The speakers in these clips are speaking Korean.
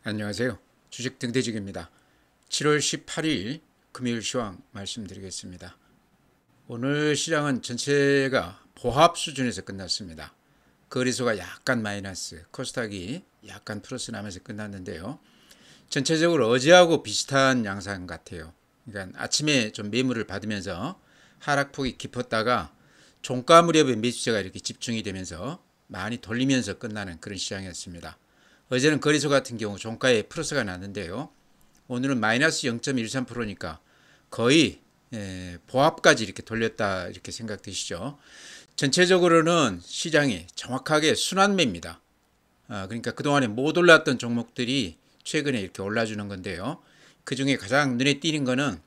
안녕하세요. 주식 등대직입니다. 7월 18일 금요일 시황 말씀드리겠습니다. 오늘 시장은 전체가 보합 수준에서 끝났습니다. 거래소가 약간 마이너스, 코스닥이 약간 플러스 나면서 끝났는데요. 전체적으로 어제하고 비슷한 양상 같아요. 그러니까 아침에 좀 매물을 받으면서 하락폭이 깊었다가 종가 무렵에 매수세가 이렇게 집중이 되면서 많이 돌리면서 끝나는 그런 시장이었습니다. 어제는 거래소 같은 경우 종가에 플러스가 났는데요. 오늘은 마이너스 0.13%니까 거의 보합까지 이렇게 돌렸다 이렇게 생각되시죠. 전체적으로는 시장이 정확하게 순환매입니다. 그러니까 그동안에 못 올랐던 종목들이 최근에 이렇게 올라주는 건데요. 그 중에 가장 눈에 띄는 거는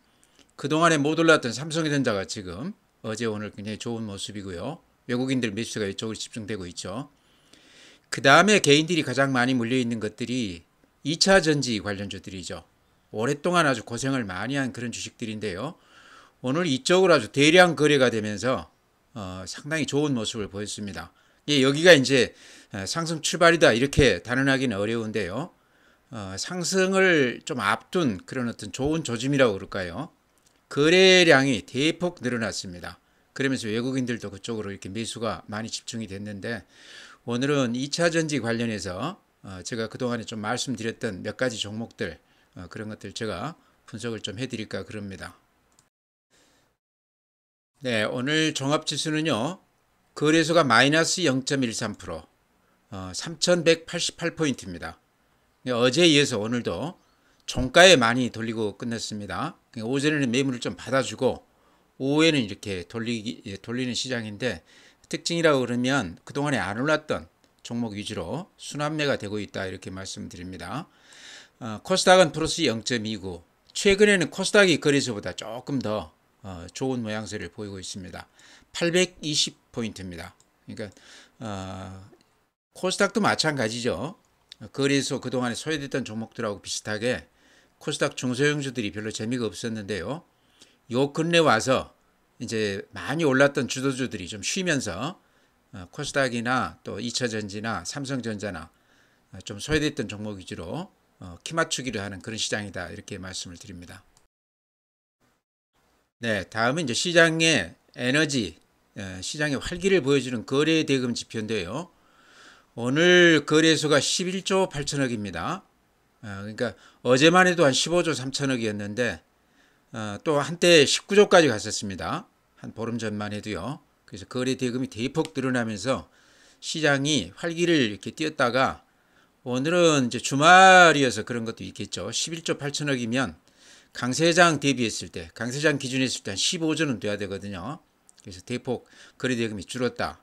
그동안에 못 올랐던 삼성전자가 지금 어제 오늘 굉장히 좋은 모습이고요. 외국인들 매수가 이쪽으로 집중되고 있죠. 그 다음에 개인들이 가장 많이 몰려있는 것들이 2차 전지 관련주들이죠. 오랫동안 아주 고생을 많이 한 그런 주식들인데요. 오늘 이쪽으로 아주 대량 거래가 되면서 상당히 좋은 모습을 보였습니다. 여기가 이제 상승 출발이다 이렇게 단언하기는 어려운데요. 상승을 좀 앞둔 그런 어떤 좋은 조짐이라고 그럴까요? 거래량이 대폭 늘어났습니다. 그러면서 외국인들도 그쪽으로 이렇게 매수가 많이 집중이 됐는데 오늘은 2차 전지 관련해서 제가 그동안에 좀 말씀드렸던 몇 가지 종목들 그런 것들 제가 분석을 좀 해드릴까 그럽니다. 네, 오늘 종합지수는요. 거래소가 마이너스 0.13%, 3188포인트입니다. 어제에 이어서 오늘도 종가에 많이 돌리고 끝냈습니다. 오전에는 매물을 좀 받아주고 오후에는 이렇게 돌리는 시장인데 특징이라고 그러면 그동안에 안 올랐던 종목 위주로 순환매가 되고 있다 이렇게 말씀드립니다. 코스닥은 플러스 0.29, 최근에는 코스닥이 거래소보다 조금 더 좋은 모양새를 보이고 있습니다. 820포인트입니다. 그러니까 코스닥도 마찬가지죠. 거래소 그동안에 소외됐던 종목들하고 비슷하게 코스닥 중소형주들이 별로 재미가 없었는데요. 요 근래 와서 이제 많이 올랐던 주도주들이 좀 쉬면서 코스닥이나 또 2차전지나 삼성전자나 좀 소외됐던 종목 위주로 키 맞추기를 하는 그런 시장이다 이렇게 말씀을 드립니다. 네, 다음은 이제 시장의 에너지, 시장의 활기를 보여주는 거래 대금 지표인데요. 오늘 거래소가 11조 8천억입니다. 그러니까 어제만 해도 한 15조 3천억이었는데 또 한때 19조까지 갔었습니다. 한 보름 전만 해도요. 그래서 거래 대금이 대폭 늘어나면서 시장이 활기를 이렇게 띄었다가 오늘은 이제 주말이어서 그런 것도 있겠죠. 11조 8천억이면 강세장 대비했을 때, 강세장 기준했을 때 한 15조는 돼야 되거든요. 그래서 대폭 거래 대금이 줄었다.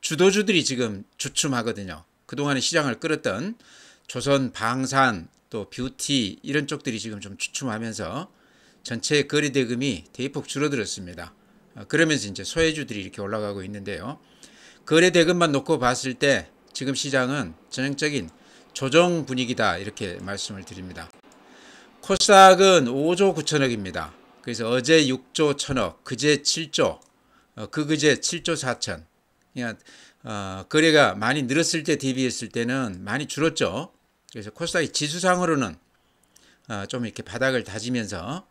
주도주들이 지금 주춤하거든요. 그동안에 시장을 끌었던 조선, 방산, 또 뷰티 이런 쪽들이 지금 좀 주춤하면서 전체 거래 대금이 대폭 줄어들었습니다. 그러면서 이제 소외주들이 이렇게 올라가고 있는데요. 거래 대금만 놓고 봤을 때 지금 시장은 전형적인 조정 분위기다 이렇게 말씀을 드립니다. 코스닥은 5조 9천억입니다. 그래서 어제 6조 1천억, 그제 7조, 그제 7조 4천. 그냥 거래가 많이 늘었을 때 대비했을 때는 많이 줄었죠. 그래서 코스닥이 지수상으로는 좀 이렇게 바닥을 다지면서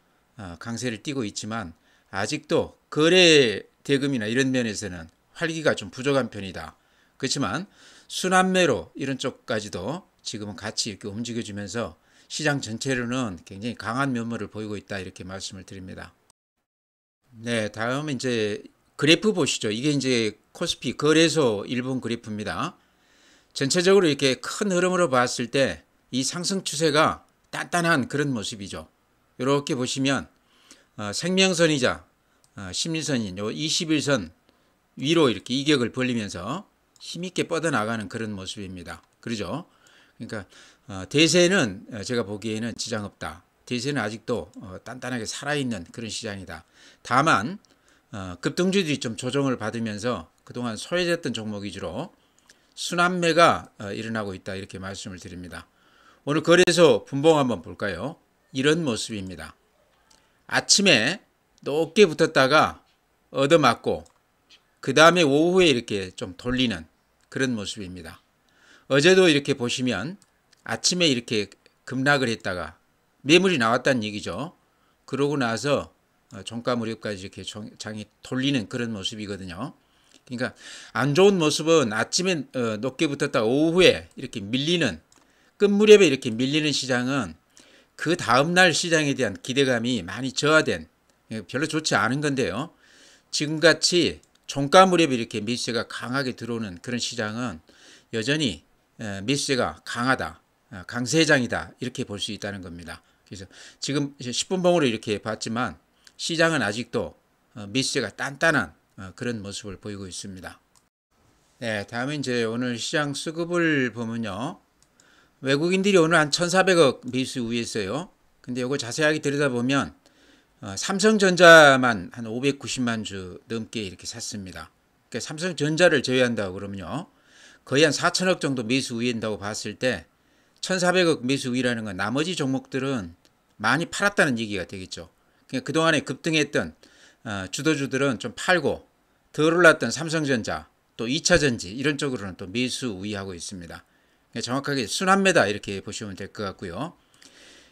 강세를 띠고 있지만 아직도 거래 대금이나 이런 면에서는 활기가 좀 부족한 편이다. 그렇지만 순환매로 이런 쪽까지도 지금은 같이 이렇게 움직여주면서 시장 전체로는 굉장히 강한 면모를 보이고 있다 이렇게 말씀을 드립니다. 네, 다음은 이제 그래프 보시죠. 이게 이제 코스피 거래소 일본 그래프입니다. 전체적으로 이렇게 큰 흐름으로 봤을 때 이 상승 추세가 단단한 그런 모습이죠. 이렇게 보시면 생명선이자 심리선인 요 21선 위로 이렇게 이격을 벌리면서 힘있게 뻗어나가는 그런 모습입니다. 그러죠? 그러니까 대세는 제가 보기에는 지장 없다. 대세는 아직도 단단하게 살아있는 그런 시장이다. 다만 급등주들이 좀 조정을 받으면서 그동안 소외됐던 종목 위주로 순환매가 일어나고 있다 이렇게 말씀을 드립니다. 오늘 거래소 분봉 한번 볼까요? 이런 모습입니다. 아침에 높게 붙었다가 얻어맞고 그 다음에 오후에 이렇게 좀 돌리는 그런 모습입니다. 어제도 이렇게 보시면 아침에 이렇게 급락을 했다가 매물이 나왔다는 얘기죠. 그러고 나서 종가 무렵까지 이렇게 장이 돌리는 그런 모습이거든요. 그러니까 안 좋은 모습은 아침에 높게 붙었다가 오후에 이렇게 밀리는, 끝무렵에 이렇게 밀리는 시장은 그 다음날 시장에 대한 기대감이 많이 저하된, 별로 좋지 않은 건데요. 지금같이 종가 무렵에 이렇게 매수세가 강하게 들어오는 그런 시장은 여전히 매수세가 강하다, 강세장이다, 이렇게 볼 수 있다는 겁니다. 그래서 지금 10분봉으로 이렇게 봤지만 시장은 아직도 매수세가 단단한 그런 모습을 보이고 있습니다. 네, 다음에 이제 오늘 시장 수급을 보면요. 외국인들이 오늘 한 1,400억 매수 우위했어요. 근데 이거 자세하게 들여다보면 삼성전자만 한 590만 주 넘게 이렇게 샀습니다. 그러니까 삼성전자를 제외한다고 그러면요. 거의 한 4천억 정도 매수 우위한다고 봤을 때 1,400억 매수 우위라는 건 나머지 종목들은 많이 팔았다는 얘기가 되겠죠. 그러니까 그동안에 급등했던 주도주들은 좀 팔고 덜 올랐던 삼성전자, 또 2차전지 이런 쪽으로는 또 매수 우위하고 있습니다. 그러니까 정확하게 순환매다 이렇게 보시면 될 것 같고요.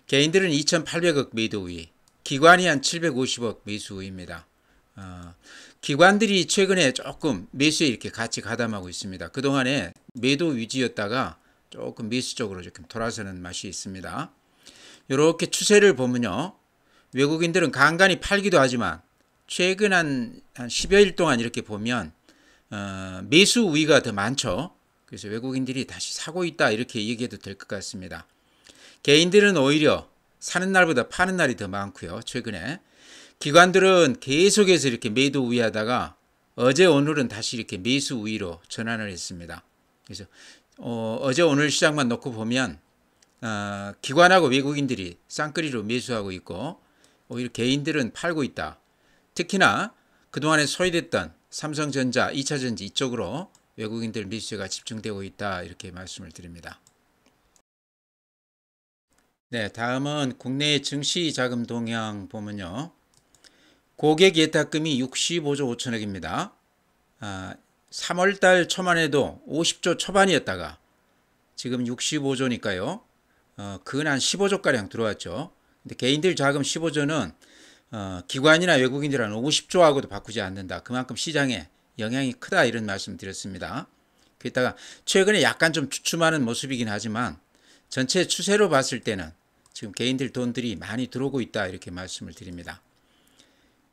개인들은 2,800억 매도 우위, 기관이 한 750억 매수 우위입니다. 기관들이 최근에 조금 매수에 이렇게 같이 가담하고 있습니다. 그동안에 매도 위주였다가 조금 매수 쪽으로 조금 돌아서는 맛이 있습니다. 이렇게 추세를 보면요. 외국인들은 간간히 팔기도 하지만 최근 한 10여일 동안 이렇게 보면 매수 우위가 더 많죠. 그래서 외국인들이 다시 사고 있다 이렇게 얘기해도 될 것 같습니다. 개인들은 오히려 사는 날보다 파는 날이 더 많고요. 최근에 기관들은 계속해서 이렇게 매도 우위하다가 어제 오늘은 다시 이렇게 매수 우위로 전환을 했습니다. 그래서 어제 오늘 시장만 놓고 보면 기관하고 외국인들이 쌍끌이로 매수하고 있고 오히려 개인들은 팔고 있다. 특히나 그동안에 소외됐던 삼성전자, 2차전지 이쪽으로 외국인들 매수가 집중되고 있다 이렇게 말씀을 드립니다. 네, 다음은 국내 증시 자금 동향 보면요. 고객 예탁금이 65조 5천억입니다. 3월달 초만 해도 50조 초반이었다가 지금 65조니까요. 근 한 15조가량 들어왔죠. 근데 개인들 자금 15조는 기관이나 외국인들 한 50조하고도 바꾸지 않는다. 그만큼 시장에 영향이 크다 이런 말씀 드렸습니다. 게다가 최근에 약간 좀 주춤하는 모습이긴 하지만 전체 추세로 봤을 때는 지금 개인들 돈들이 많이 들어오고 있다 이렇게 말씀을 드립니다.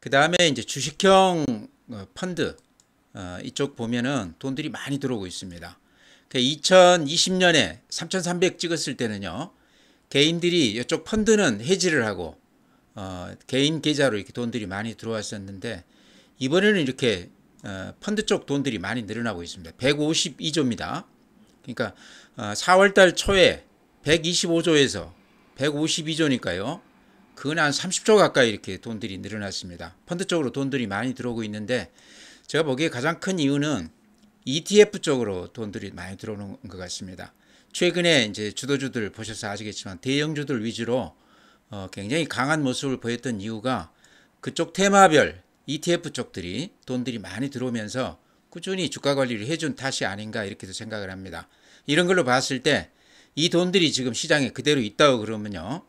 그 다음에 이제 주식형 펀드 이쪽 보면은 돈들이 많이 들어오고 있습니다. 2020년에 3,300 찍었을 때는요. 개인들이 이쪽 펀드는 해지를 하고 개인 계좌로 이렇게 돈들이 많이 들어왔었는데 이번에는 이렇게 펀드 쪽 돈들이 많이 늘어나고 있습니다. 152조입니다. 그러니까 4월달 초에 125조에서 152조니까요. 그건 한 30조 가까이 이렇게 돈들이 늘어났습니다. 펀드 쪽으로 돈들이 많이 들어오고 있는데 제가 보기에 가장 큰 이유는 ETF 쪽으로 돈들이 많이 들어오는 것 같습니다. 최근에 이제 주도주들 보셔서 아시겠지만 대형주들 위주로 굉장히 강한 모습을 보였던 이유가 그쪽 테마별 ETF 쪽들이 돈들이 많이 들어오면서 꾸준히 주가 관리를 해준 탓이 아닌가 이렇게도 생각을 합니다. 이런 걸로 봤을 때 이 돈들이 지금 시장에 그대로 있다고 그러면요.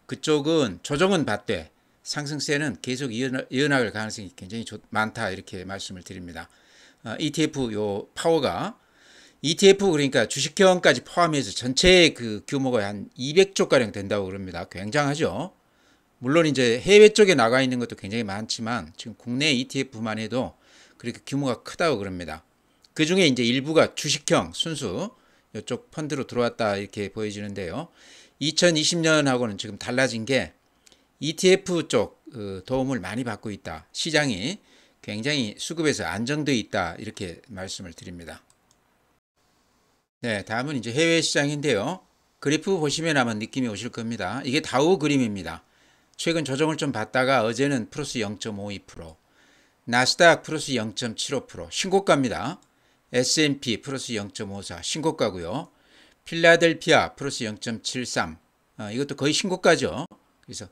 그쪽은 조정은 받되 상승세는 계속 이어나갈 가능성이 굉장히 많다 이렇게 말씀을 드립니다. ETF 요 파워가 ETF 그러니까 주식형까지 포함해서 전체 그 규모가 한 200조가량 된다고 그럽니다. 굉장하죠. 물론 이제 해외 쪽에 나가 있는 것도 굉장히 많지만 지금 국내 ETF만 해도 그렇게 규모가 크다고 그럽니다. 그 중에 이제 일부가 주식형 순수 이쪽 펀드로 들어왔다 이렇게 보여지는데요. 2020년하고는 지금 달라진 게 ETF 쪽 도움을 많이 받고 있다. 시장이 굉장히 수급에서 안정되어 있다 이렇게 말씀을 드립니다. 네, 다음은 이제 해외 시장인데요. 그래프 보시면 아마 느낌이 오실 겁니다. 이게 다우 그림입니다. 최근 조정을 좀 받다가 어제는 플러스 0.52%, 나스닥 플러스 0.75% 신고가입니다. S&P 플러스 0.54 신고가고요. 필라델피아 플러스 0.73 이것도 거의 신고가죠. 그래서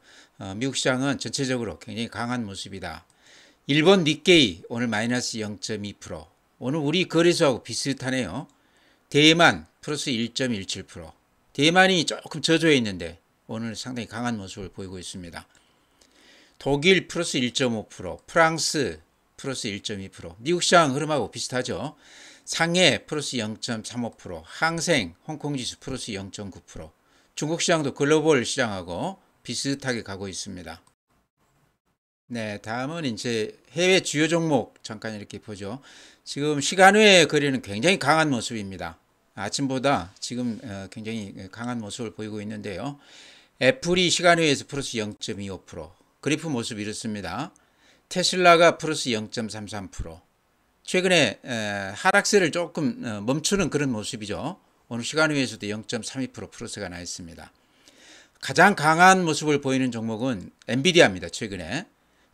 미국 시장은 전체적으로 굉장히 강한 모습이다. 일본 니케이 오늘 마이너스 0.2%, 오늘 우리 거래소하고 비슷하네요. 대만 플러스 1.17%, 대만이 조금 저조해 있는데 오늘 상당히 강한 모습을 보이고 있습니다. 독일 플러스 1.5%, 프랑스 플러스 1.2%, 미국 시장 흐름하고 비슷하죠. 상해 플러스 0.35%, 항생, 홍콩 지수 플러스 0.9%, 중국 시장도 글로벌 시장하고 비슷하게 가고 있습니다. 네, 다음은 이제 해외 주요 종목 잠깐 이렇게 보죠. 지금 시간 외의 거래는 굉장히 강한 모습입니다. 아침보다 지금 굉장히 강한 모습을 보이고 있는데요. 애플이 시간 외에서 플러스 0.25%, 그래프 모습 이렇습니다. 테슬라가 플러스 0.33%, 최근에 하락세를 조금 멈추는 그런 모습이죠. 오늘 시간 외에서도 0.32% 플러스가 나 있습니다. 가장 강한 모습을 보이는 종목은 엔비디아입니다. 최근에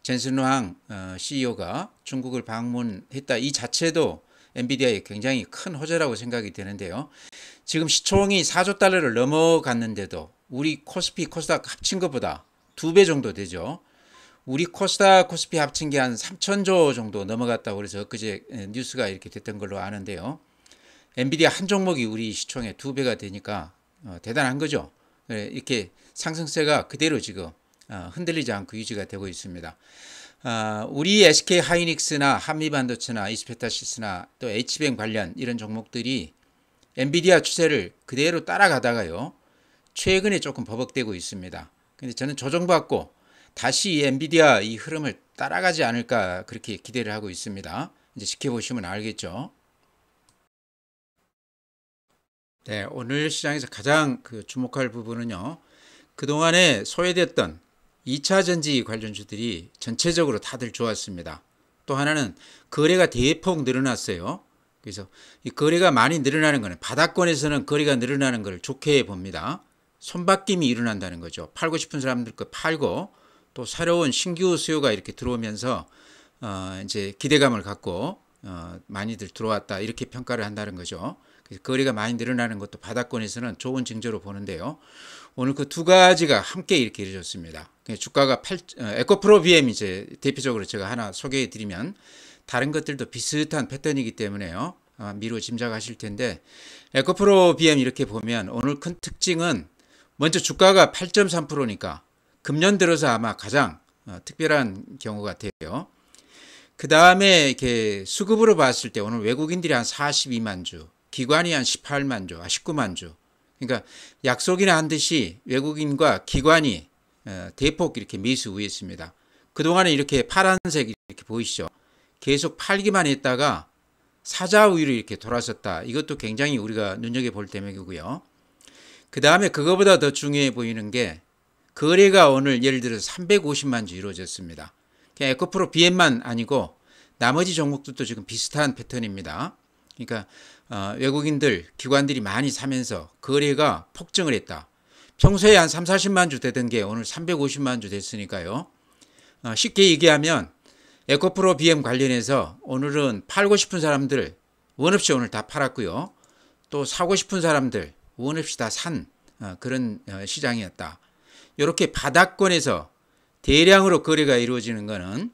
젠슨 후ang CEO가 중국을 방문했다. 이 자체도 엔비디아에 굉장히 큰 호재라고 생각이 되는데요. 지금 시총이 4조 달러를 넘어갔는데도 우리 코스피, 코스닥 합친 것보다 2배 정도 되죠. 우리 코스닥, 코스피 합친 게 한 3천조 정도 넘어갔다고 그래서 엊그제 뉴스가 이렇게 됐던 걸로 아는데요. 엔비디아 한 종목이 우리 시총의 2배가 되니까 대단한 거죠. 이렇게 상승세가 그대로 지금 흔들리지 않고 유지가 되고 있습니다. 우리 SK 하이닉스나 한미반도체나 이스페타시스나 또 H뱅 관련 이런 종목들이 엔비디아 추세를 그대로 따라가다가요. 최근에 조금 버벅대고 있습니다. 근데 저는 조정받고 다시 이 엔비디아 이 흐름을 따라가지 않을까 그렇게 기대를 하고 있습니다. 이제 지켜보시면 알겠죠. 네, 오늘 시장에서 가장 주목할 부분은요. 그동안에 소외됐던 2차 전지 관련주들이 전체적으로 다들 좋았습니다. 또 하나는 거래가 대폭 늘어났어요. 그래서 이 거래가 많이 늘어나는 것은 바닥권에서는 거래가 늘어나는 것을 좋게 봅니다. 손바뀜이 일어난다는 거죠. 팔고 싶은 사람들 거 팔고 또 새로운 신규 수요가 이렇게 들어오면서 이제 기대감을 갖고 많이들 들어왔다 이렇게 평가를 한다는 거죠. 그래서 거래가 많이 늘어나는 것도 바닥권에서는 좋은 징조로 보는데요. 오늘 그 두 가지가 함께 이렇게 이루어졌습니다. 주가가 에코프로 BM 이제 대표적으로 제가 하나 소개해 드리면 다른 것들도 비슷한 패턴이기 때문에요. 미루어 짐작하실 텐데 에코프로 BM 이렇게 보면 오늘 큰 특징은 먼저 주가가 8.3%니까 금년 들어서 아마 가장 특별한 경우 같아요. 그 다음에 이렇게 수급으로 봤을 때 오늘 외국인들이 한 42만 주, 기관이 한 18만 주, 19만 주. 그러니까 약속이나 한 듯이 외국인과 기관이 대폭 이렇게 매수 우했습니다. 그동안에 이렇게 파란색 이렇게 보이시죠? 계속 팔기만 했다가 사자 우위로 이렇게 돌아섰다. 이것도 굉장히 우리가 눈여겨볼 대목이고요. 그 다음에 그거보다 더 중요해 보이는 게 거래가 오늘 예를 들어서 350만 주 이루어졌습니다. 그냥 에코프로 BM만 아니고 나머지 종목들도 지금 비슷한 패턴입니다. 그러니까 외국인들, 기관들이 많이 사면서 거래가 폭증을 했다. 평소에 한 3, 40만 주 되던 게 오늘 350만 주 됐으니까요. 쉽게 얘기하면 에코프로 BM 관련해서 오늘은 팔고 싶은 사람들 원 없이 오늘 다 팔았고요. 또 사고 싶은 사람들 원 없이 다 산 그런 시장이었다. 이렇게 바닥권에서 대량으로 거래가 이루어지는 것은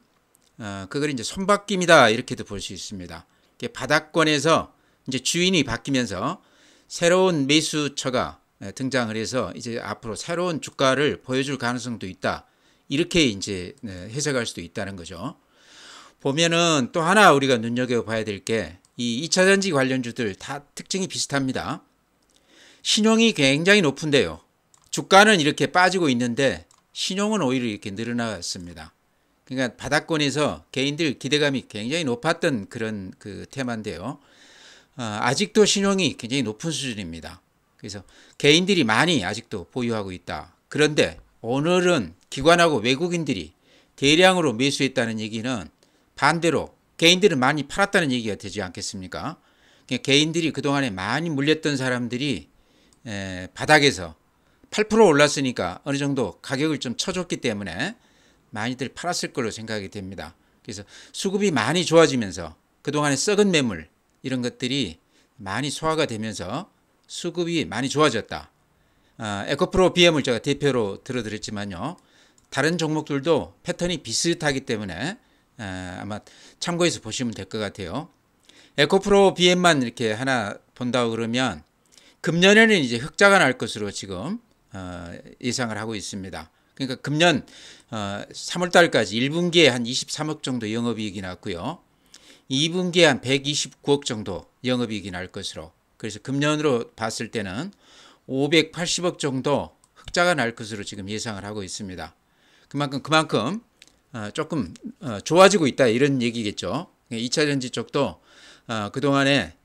그걸 이제 손바뀜이다 이렇게도 볼 수 있습니다. 바닥권에서 이제 주인이 바뀌면서 새로운 매수처가 등장을 해서 이제 앞으로 새로운 주가를 보여줄 가능성도 있다. 이렇게 이제 해석할 수도 있다는 거죠. 보면은 또 하나 우리가 눈여겨봐야 될 게 이 2차 전지 관련주들 다 특징이 비슷합니다. 신용이 굉장히 높은데요. 주가는 이렇게 빠지고 있는데 신용은 오히려 이렇게 늘어나갔습니다. 그러니까 바닥권에서 개인들 기대감이 굉장히 높았던 그런 테마인데요. 아직도 신용이 굉장히 높은 수준입니다. 그래서 개인들이 많이 아직도 보유하고 있다. 그런데 오늘은 기관하고 외국인들이 대량으로 매수했다는 얘기는 반대로 개인들은 많이 팔았다는 얘기가 되지 않겠습니까? 그러니까 개인들이 그동안에 많이 물렸던 사람들이 바닥에서 8% 올랐으니까 어느 정도 가격을 좀 쳐줬기 때문에 많이들 팔았을 걸로 생각이 됩니다. 그래서 수급이 많이 좋아지면서 그동안에 썩은 매물 이런 것들이 많이 소화가 되면서 수급이 많이 좋아졌다. 에코프로 BM을 제가 대표로 들어드렸지만요. 다른 종목들도 패턴이 비슷하기 때문에 아마 참고해서 보시면 될 것 같아요. 에코프로 BM만 이렇게 하나 본다고 그러면 금년에는 이제 흑자가 날 것으로 지금 예상을 하고 있습니다. 그러니까 금년 3월 달까지 1분기에 한 23억 정도 영업이익이 났고요. 2분기에 한 129억 정도 영업이익이 날 것으로. 그래서 금년으로 봤을 때는 580억 정도 흑자가 날 것으로 지금 예상을 하고 있습니다. 그만큼 조금 좋아지고 있다 이런 얘기겠죠. 2차전지 쪽도 그동안에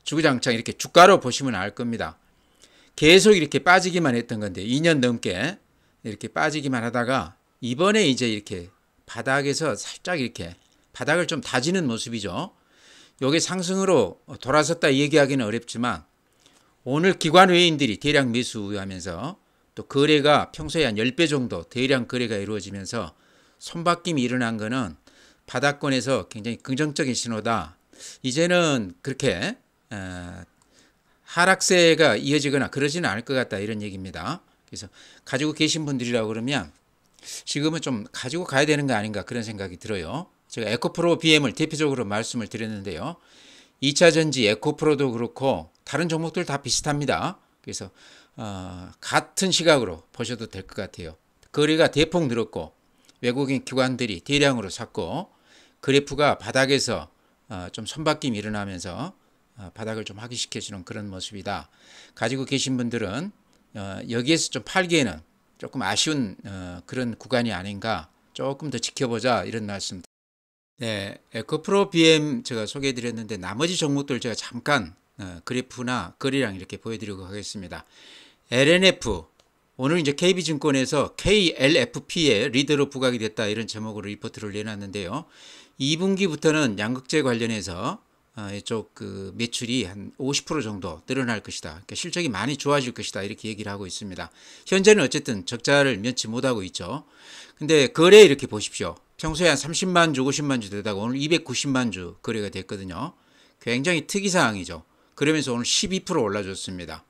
주구장창 이렇게 주가로 보시면 알 겁니다. 계속 이렇게 빠지기만 했던 건데 2년 넘게 이렇게 빠지기만 하다가 이번에 이제 이렇게 바닥에서 살짝 이렇게 바닥을 좀 다지는 모습이죠. 요게 상승으로 돌아섰다 얘기하기는 어렵지만 오늘 기관 외인들이 대량 매수하면서 또 거래가 평소에 한 10배 정도 대량 거래가 이루어지면서 손바뀜이 일어난 거는 바닥권에서 굉장히 긍정적인 신호다. 이제는 그렇게 하락세가 이어지거나 그러지는 않을 것 같다 이런 얘기입니다. 그래서 가지고 계신 분들이라고 그러면 지금은 좀 가지고 가야 되는 거 아닌가 그런 생각이 들어요. 제가 에코프로 BM을 대표적으로 말씀을 드렸는데요. 2차전지 에코프로도 그렇고 다른 종목들 다 비슷합니다. 그래서 같은 시각으로 보셔도 될 것 같아요. 거래가 대폭 늘었고 외국인 기관들이 대량으로 샀고 그래프가 바닥에서 좀 손바뀜이 일어나면서 바닥을 좀 확인시켜주는 그런 모습이다. 가지고 계신 분들은 여기에서 좀 팔기에는 조금 아쉬운 그런 구간이 아닌가 조금 더 지켜보자 이런 말씀. 네, 에코프로 BM 제가 소개해 드렸는데 나머지 종목들 제가 잠깐 그래프나 거래량 이렇게 보여드리고 하겠습니다. LNF 오늘 이제 KB증권에서 KLFP에 리더로 부각이 됐다 이런 제목으로 리포트를 내놨는데요. 2분기부터는 양극재 관련해서 이쪽 그 매출이 한 50% 정도 늘어날 것이다. 그러니까 실적이 많이 좋아질 것이다. 이렇게 얘기를 하고 있습니다. 현재는 어쨌든 적자를 면치 못하고 있죠. 근데 거래 이렇게 보십시오. 평소에 한 30만 주, 50만 주 되다가 오늘 290만 주 거래가 됐거든요. 굉장히 특이사항이죠. 그러면서 오늘 12% 올라줬습니다.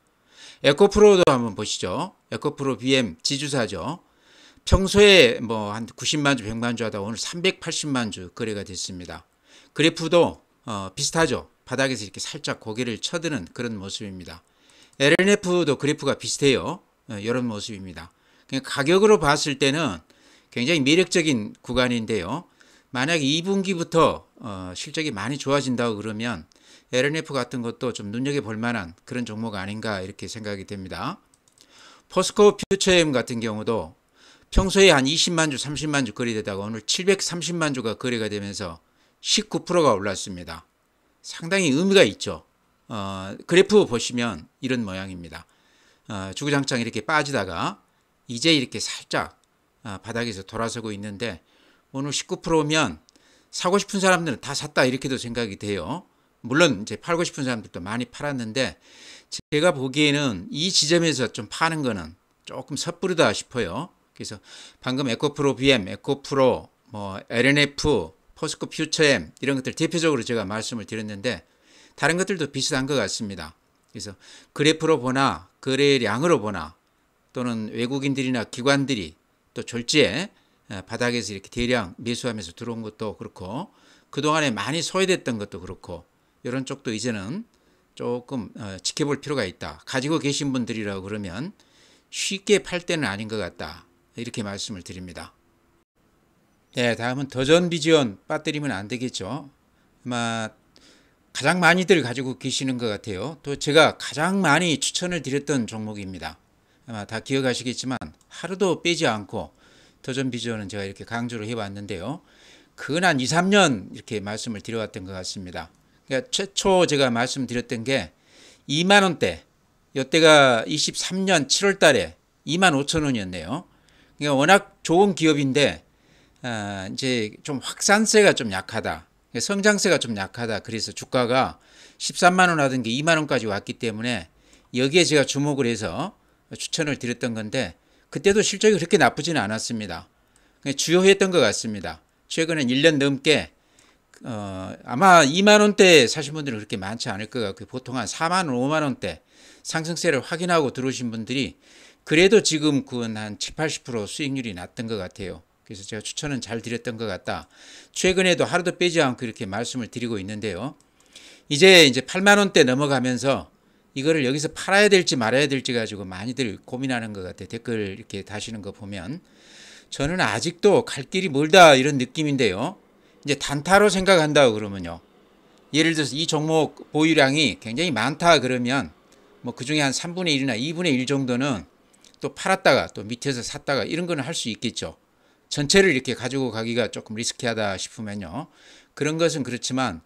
에코프로도 한번 보시죠. 에코프로 BM 지주사죠. 평소에 뭐 한 90만 주, 100만 주 하다 오늘 380만 주 거래가 됐습니다. 그래프도 비슷하죠. 바닥에서 이렇게 살짝 고개를 쳐드는 그런 모습입니다. LNF도 그래프가 비슷해요. 이런 모습입니다. 그러니까 가격으로 봤을 때는 굉장히 매력적인 구간인데요. 만약에 2분기부터 실적이 많이 좋아진다고 그러면 LNF 같은 것도 좀 눈여겨볼 만한 그런 종목 아닌가 이렇게 생각이 됩니다. 포스코 퓨처엠 같은 경우도 평소에 한 20만 주, 30만 주 거래되다가 오늘 730만 주가 거래가 되면서 19%가 올랐습니다. 상당히 의미가 있죠. 그래프 보시면 이런 모양입니다. 주구장창 이렇게 빠지다가 이제 이렇게 살짝 바닥에서 돌아서고 있는데 오늘 19%면 사고 싶은 사람들은 다 샀다 이렇게도 생각이 돼요. 물론 이제 팔고 싶은 사람들도 많이 팔았는데 제가 보기에는 이 지점에서 좀 파는 거는 조금 섣부르다 싶어요. 그래서 방금 에코프로 BM, 에코프로, 뭐 LNF, 포스코 퓨처엠 이런 것들 대표적으로 제가 말씀을 드렸는데 다른 것들도 비슷한 것 같습니다. 그래서 그래프로 보나 거래량으로 보나 또는 외국인들이나 기관들이 또 졸지에 바닥에서 이렇게 대량 매수하면서 들어온 것도 그렇고 그동안에 많이 소외됐던 것도 그렇고 이런 쪽도 이제는 조금 지켜볼 필요가 있다. 가지고 계신 분들이라고 그러면 쉽게 팔 때는 아닌 것 같다. 이렇게 말씀을 드립니다. 네, 다음은 더전비지온 빠뜨리면 안 되겠죠. 아마 가장 많이들 가지고 계시는 것 같아요. 또 제가 가장 많이 추천을 드렸던 종목입니다. 아마 다 기억하시겠지만 하루도 빼지 않고 더전비지온은 제가 이렇게 강조를 해왔는데요. 그건 한 2, 3년 이렇게 말씀을 드려왔던 것 같습니다. 그러니까 최초 제가 말씀드렸던 게 2만 원대, 이때가 23년 7월 달에 2만 5천 원이었네요. 그러니까 워낙 좋은 기업인데 이제 좀 확산세가 좀 약하다. 성장세가 좀 약하다. 그래서 주가가 13만 원 하던 게 2만 원까지 왔기 때문에 여기에 제가 주목을 해서 추천을 드렸던 건데 그때도 실적이 그렇게 나쁘지는 않았습니다. 주요했던 것 같습니다. 최근에 1년 넘게 아마 2만 원대 사신 분들은 그렇게 많지 않을 것 같고 보통 한 4만 원, 5만 원대 상승세를 확인하고 들어오신 분들이 그래도 지금 그건 한 7, 80% 수익률이 났던 것 같아요. 그래서 제가 추천은 잘 드렸던 것 같다. 최근에도 하루도 빼지 않고 이렇게 말씀을 드리고 있는데요. 이제 8만 원대 넘어가면서 이거를 여기서 팔아야 될지 말아야 될지 가지고 많이들 고민하는 것 같아요. 댓글 이렇게 다시는 거 보면. 저는 아직도 갈 길이 멀다 이런 느낌인데요. 이제 단타로 생각한다고 그러면요. 예를 들어서 이 종목 보유량이 굉장히 많다 그러면 뭐 그중에 한 3분의 1이나 2분의 1 정도는 또 팔았다가 또 밑에서 샀다가 이런 거는 할 수 있겠죠. 전체를 이렇게 가지고 가기가 조금 리스키하다 싶으면요. 그런 것은 그렇지만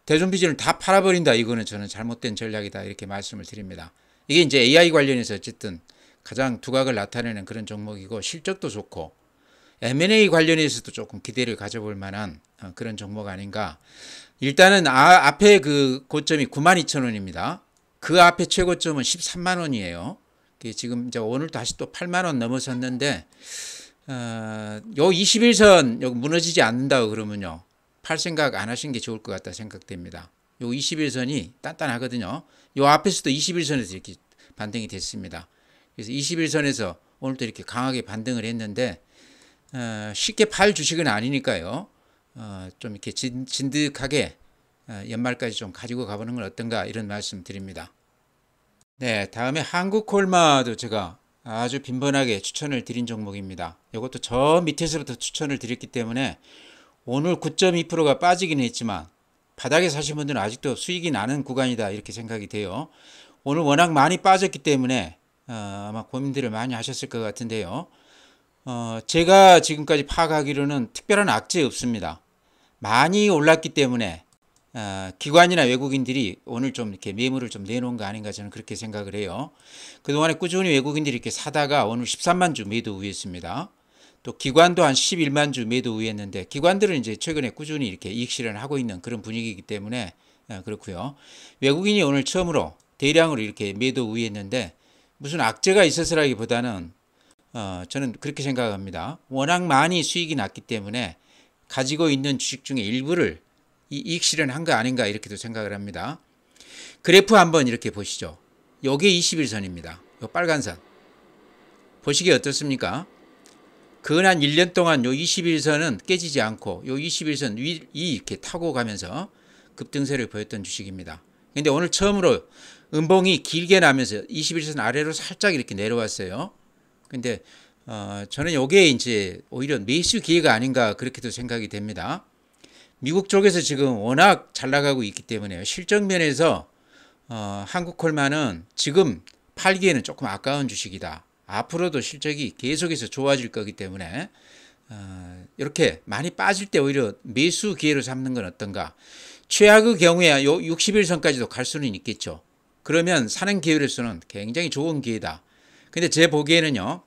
대존 비전을 다 팔아버린다 이거는 저는 잘못된 전략이다 이렇게 말씀을 드립니다. 이게 이제 AI 관련해서 어쨌든 가장 두각을 나타내는 그런 종목이고 실적도 좋고 M&A 관련해서도 조금 기대를 가져볼 만한 그런 종목 아닌가. 일단은 앞에 그 고점이 92,000원입니다. 그 앞에 최고점은 13만 원이에요. 지금 이제 오늘 다시 또 8만 원 넘어섰는데 요 21선 여기 무너지지 않는다고 그러면요. 팔 생각 안 하시는 게 좋을 것 같다 생각됩니다. 요 21선이 단단하거든요. 요 앞에서도 21선에서 이렇게 반등이 됐습니다. 그래서 21선에서 오늘도 이렇게 강하게 반등을 했는데 쉽게 팔 주식은 아니니까요. 좀 이렇게 진득하게 연말까지 좀 가지고 가보는 건 어떤가 이런 말씀 드립니다. 네, 다음에 한국콜마도 제가 아주 빈번하게 추천을 드린 종목입니다. 이것도 저 밑에서부터 추천을 드렸기 때문에 오늘 9.2%가 빠지긴 했지만 바닥에 사신 분들은 아직도 수익이 나는 구간이다 이렇게 생각이 돼요. 오늘 워낙 많이 빠졌기 때문에 아마 고민들을 많이 하셨을 것 같은데요. 제가 지금까지 파악하기로는 특별한 악재 없습니다. 많이 올랐기 때문에 기관이나 외국인들이 오늘 좀 이렇게 매물을 좀 내놓은 거 아닌가 저는 그렇게 생각을 해요. 그동안에 꾸준히 외국인들이 이렇게 사다가 오늘 13만 주 매도 우회했습니다. 또 기관도 한 11만 주 매도 우회했는데 기관들은 이제 최근에 꾸준히 이렇게 이익 실현을 하고 있는 그런 분위기이기 때문에 그렇고요. 외국인이 오늘 처음으로 대량으로 이렇게 매도 우회했는데 무슨 악재가 있었으라기보다는 저는 그렇게 생각합니다. 워낙 많이 수익이 났기 때문에 가지고 있는 주식 중에 일부를 이익 실현한 거 아닌가 이렇게도 생각을 합니다. 그래프 한번 이렇게 보시죠. 요게 21선입니다. 요 빨간 선. 보시기에 어떻습니까? 근한 1년 동안 요 21선은 깨지지 않고 요 21선 위 이렇게 타고 가면서 급등세를 보였던 주식입니다. 근데 오늘 처음으로 음봉이 길게 나면서 21선 아래로 살짝 이렇게 내려왔어요. 근데 저는 요게 이제 오히려 매수 기회가 아닌가 그렇게도 생각이 됩니다. 미국 쪽에서 지금 워낙 잘 나가고 있기 때문에 실적 면에서 한국콜마는 지금 팔기에는 조금 아까운 주식이다. 앞으로도 실적이 계속해서 좋아질 거기 때문에 이렇게 많이 빠질 때 오히려 매수 기회로 삼는 건 어떤가. 최악의 경우에 요 61선까지도 갈 수는 있겠죠. 그러면 사는 기회로서는 굉장히 좋은 기회다. 근데 제 보기에는요.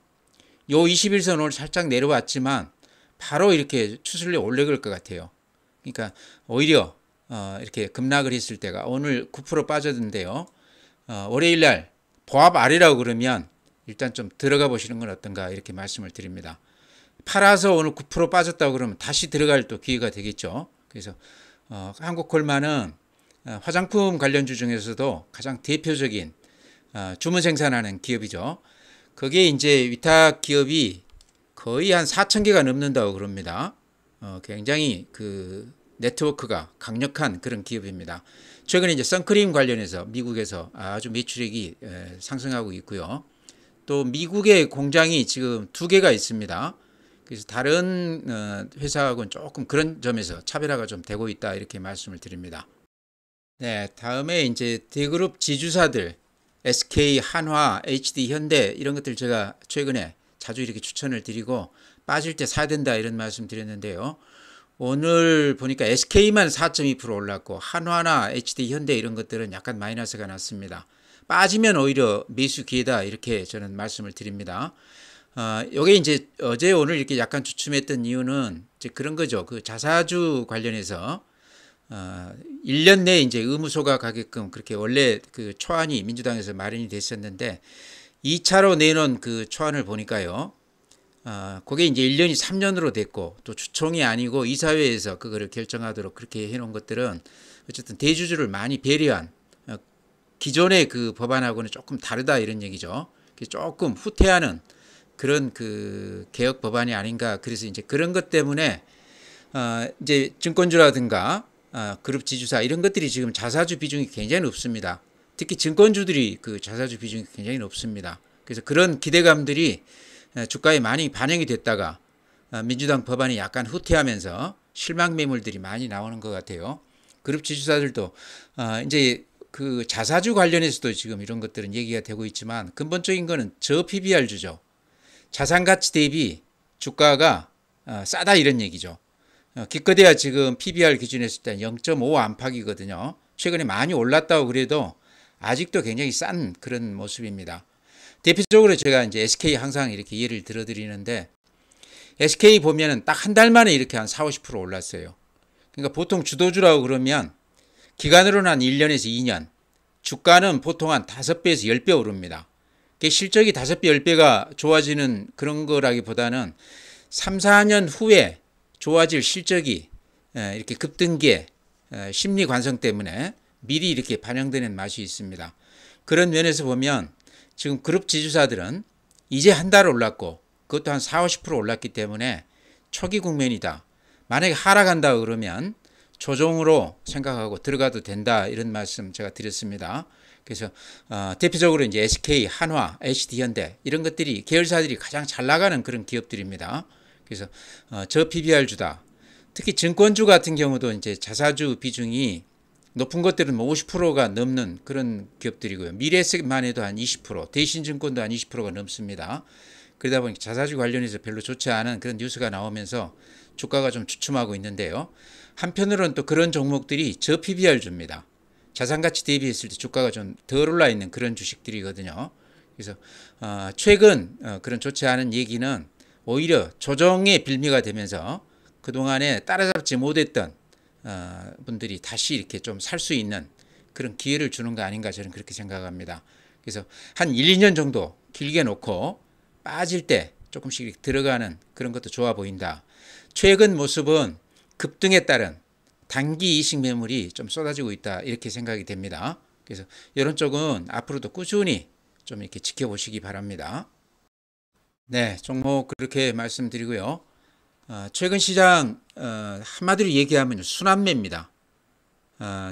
요 21선 오늘 살짝 내려왔지만 바로 이렇게 추슬려 올라갈 것 같아요. 그러니까 오히려 이렇게 급락을 했을 때가 오늘 9% 빠졌는데요. 월요일날 보합 아래라고 그러면 일단 좀 들어가 보시는 건 어떤가 이렇게 말씀을 드립니다. 팔아서 오늘 9% 빠졌다고 그러면 다시 들어갈 또 기회가 되겠죠. 그래서 한국콜마는 화장품 관련주 중에서도 가장 대표적인 주문 생산하는 기업이죠. 거기에 이제 위탁 기업이 거의 한 4,000개가 넘는다고 그럽니다. 굉장히 그 네트워크가 강력한 그런 기업입니다. 최근에 이제 선크림 관련해서 미국에서 아주 매출액이 상승하고 있고요. 또 미국의 공장이 지금 2개가 있습니다. 그래서 다른 회사하고는 조금 그런 점에서 차별화가 좀 되고 있다 이렇게 말씀을 드립니다. 네, 다음에 이제 대그룹 지주사들 SK, 한화, HD, 현대 이런 것들 제가 최근에 자주 이렇게 추천을 드리고 빠질 때 사야 된다 이런 말씀 드렸는데요. 오늘 보니까 SK만 4.2% 올랐고 한화나 HD, 현대 이런 것들은 약간 마이너스가 났습니다. 빠지면 오히려 매수 기회다 이렇게 저는 말씀을 드립니다. 요게 이제 어제 오늘 이렇게 약간 주춤했던 이유는 이제 그런 거죠. 그 자사주 관련해서 1년 내에 이제 의무소가 가게끔 그렇게 원래 그 초안이 민주당에서 마련이 됐었는데 2차로 내놓은 그 초안을 보니까요. 그게 이제 1년이 3년으로 됐고 또 주총이 아니고 이사회에서 그거를 결정하도록 그렇게 해놓은 것들은 어쨌든 대주주를 많이 배려한 기존의 그 법안하고는 조금 다르다 이런 얘기죠. 조금 후퇴하는 그런 그 개혁 법안이 아닌가. 그래서 이제 그런 것 때문에 이제 증권주라든가 그룹 지주사 이런 것들이 지금 자사주 비중이 굉장히 높습니다. 특히 증권주들이 그 자사주 비중이 굉장히 높습니다. 그래서 그런 기대감들이 주가에 많이 반영이 됐다가 민주당 법안이 약간 후퇴하면서 실망 매물들이 많이 나오는 것 같아요. 그룹 지주사들도 이제 그 자사주 관련해서도 지금 이런 것들은 얘기가 되고 있지만 근본적인 거는 저 PBR주죠. 자산 가치 대비 주가가 싸다 이런 얘기죠. 기껏해야 지금 PBR 기준에서 일단 0.5 안팎이거든요. 최근에 많이 올랐다고 그래도 아직도 굉장히 싼 그런 모습입니다. 대표적으로 제가 이제 SK 항상 이렇게 예를 들어 드리는데 SK 보면은 딱 한 달 만에 이렇게 한 4, 50% 올랐어요. 그러니까 보통 주도주라고 그러면 기간으로는 한 1년에서 2년, 주가는 보통 한 5배에서 10배 오릅니다. 실적이 5배, 10배가 좋아지는 그런 거라기보다는 3, 4년 후에 좋아질 실적이 이렇게 급등기에 심리 관성 때문에 미리 이렇게 반영되는 맛이 있습니다. 그런 면에서 보면 지금 그룹 지주사들은 이제 한 달 올랐고 그것도 한 4, 50% 올랐기 때문에 초기 국면이다. 만약에 하락한다 그러면 조정으로 생각하고 들어가도 된다 이런 말씀 제가 드렸습니다. 그래서 대표적으로 이제 SK, 한화, HD현대 이런 것들이 계열사들이 가장 잘 나가는 그런 기업들입니다. 그래서 저 PBR주다. 특히 증권주 같은 경우도 이제 자사주 비중이 높은 것들은 뭐 50%가 넘는 그런 기업들이고요. 미래에셋만 해도 한 20%, 대신증권도 한 20%가 넘습니다. 그러다 보니까 자사주 관련해서 별로 좋지 않은 그런 뉴스가 나오면서 주가가 좀 주춤하고 있는데요. 한편으로는 또 그런 종목들이 저 PBR주입니다. 자산가치 대비했을 때 주가가 좀 덜 올라 있는 그런 주식들이거든요. 그래서 최근 그런 좋지 않은 얘기는 오히려 조정의 빌미가 되면서 그동안에 따라잡지 못했던 분들이 다시 이렇게 좀 살 수 있는 그런 기회를 주는 거 아닌가 저는 그렇게 생각합니다. 그래서 한 1, 2년 정도 길게 놓고 빠질 때 조금씩 들어가는 그런 것도 좋아 보인다. 최근 모습은 급등에 따른 단기 이식 매물이 좀 쏟아지고 있다 이렇게 생각이 됩니다. 그래서 이런 쪽은 앞으로도 꾸준히 좀 이렇게 지켜보시기 바랍니다. 네, 종목 그렇게 말씀드리고요. 최근 시장 한마디로 얘기하면 순환매입니다.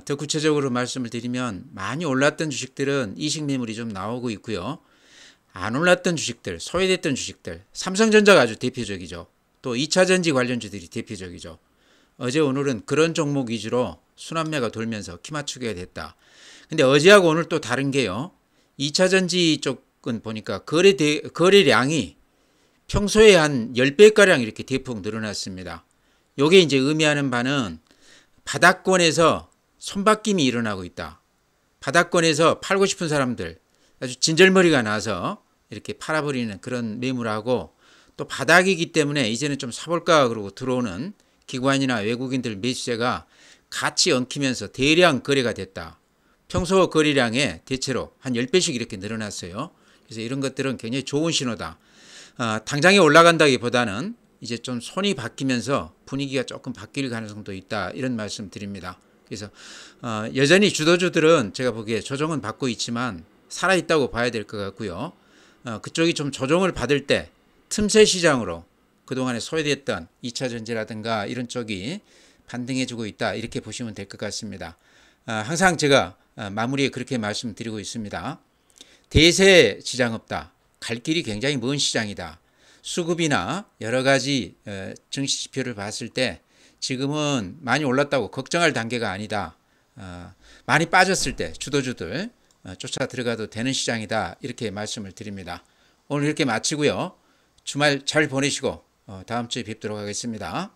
더 구체적으로 말씀을 드리면 많이 올랐던 주식들은 이식 매물이 좀 나오고 있고요. 안 올랐던 주식들, 소외됐던 주식들, 삼성전자가 아주 대표적이죠. 또 2차전지 관련주들이 대표적이죠. 어제 오늘은 그런 종목 위주로 순환매가 돌면서 키 맞추기가 됐다. 근데 어제하고 오늘 또 다른 게요. 2차전지 쪽은 보니까 거래량이 평소에 한 10배가량 이렇게 대폭 늘어났습니다. 요게 이제 의미하는 바는 바닥권에서 손바뀜이 일어나고 있다. 바닥권에서 팔고 싶은 사람들 아주 진절머리가 나서 이렇게 팔아버리는 그런 매물하고 또 바닥이기 때문에 이제는 좀 사볼까 그러고 들어오는 기관이나 외국인들 매수세가 같이 엉키면서 대량 거래가 됐다. 평소 거래량에 대체로 한 10배씩 이렇게 늘어났어요. 그래서 이런 것들은 굉장히 좋은 신호다. 당장에 올라간다기보다는 이제 좀 손이 바뀌면서 분위기가 조금 바뀔 가능성도 있다. 이런 말씀 드립니다. 그래서 여전히 주도주들은 제가 보기에 조정은 받고 있지만 살아있다고 봐야 될 것 같고요. 그쪽이 좀 조정을 받을 때 틈새 시장으로 그동안에 소외됐던 2차전지라든가 이런 쪽이 반등해주고 있다. 이렇게 보시면 될 것 같습니다. 항상 제가 마무리에 그렇게 말씀드리고 있습니다. 대세 시장 없다. 갈 길이 굉장히 먼 시장이다. 수급이나 여러 가지 증시 지표를 봤을 때 지금은 많이 올랐다고 걱정할 단계가 아니다. 많이 빠졌을 때 주도주들 쫓아 들어가도 되는 시장이다. 이렇게 말씀을 드립니다. 오늘 이렇게 마치고요. 주말 잘 보내시고 다음 주에 뵙도록 하겠습니다.